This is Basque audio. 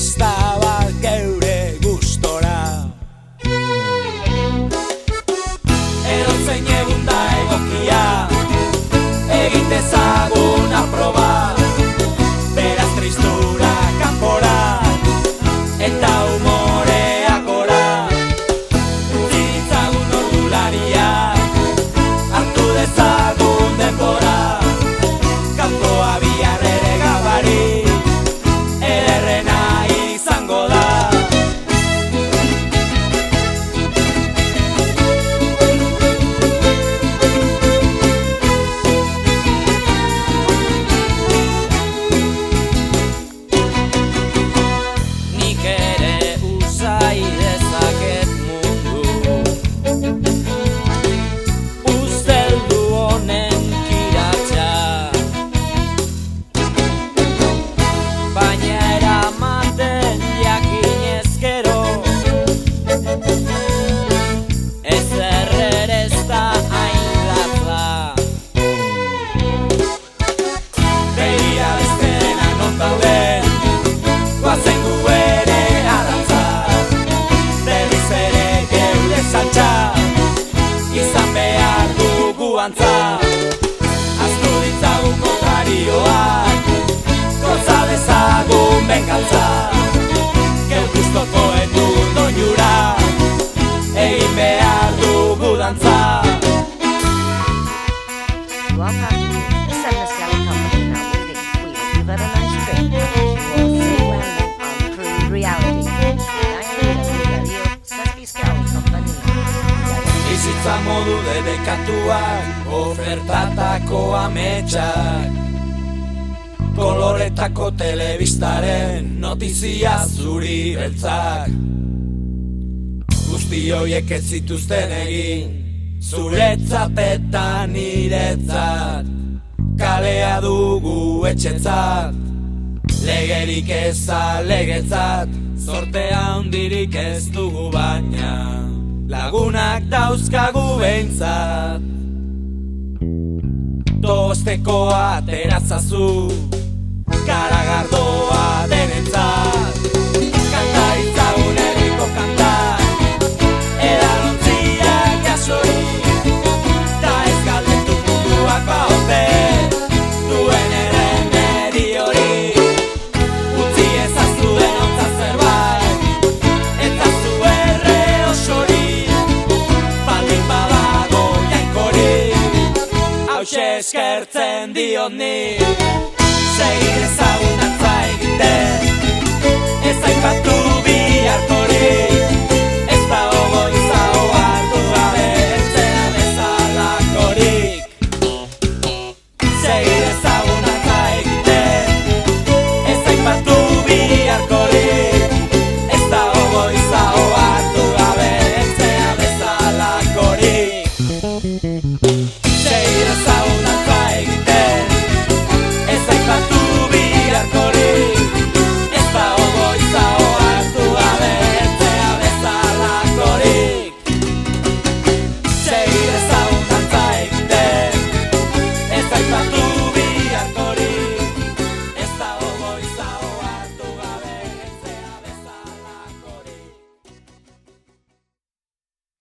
festa bat geure gustora. Edozein egun da egokia, egin dezagun aproba, beraz tristura kanpora, eta umorea gora. Utzi ditzagun ordularia, hartu dezagun denbora, kanpoa bihar ere gabari, ederrena izango da. Nik ere usai dezaket mundu, usteldu honen kiratsa, baina eramaten jakinez gero, ezer ere ez da hain latza. Begira beste denak non dauden, goazen gu ere arrantza, berriz ere geure saltza, izan behar dugu antza. Ahaztu ditzagun kontrarioak, goza dezagun bengaltza, geu gustokoen duen doinura, egin behar dugu dantza. Welcome to the Seven Skelly Company now waiting. We hope you've had a nice trip. You will see when on Crude Reality. Zazpi Skelly Company. Bizitza modu dedekatuak, ofertatako ametsak, koloretako telebistaren notizia zuri beltzak. Guzti hoiek ez zituzten egin, zuretzat eta niretzat, kalea dugu etxetzat, legerik eza legetzat, zortea handirik ez dugu baina, lagunak dauzkagu behintzat. Tostekoa aterazazu, garagardoa denentzat, kanta ditzagun herriko kantak, edalontziak jasoi, ta ez galdetu munduak baote, duen erremedi hori. Utzi ezazu denotza zerbait, eta zu erre osori, baldin badago jainkorik, hauxe eskertzen diot nik.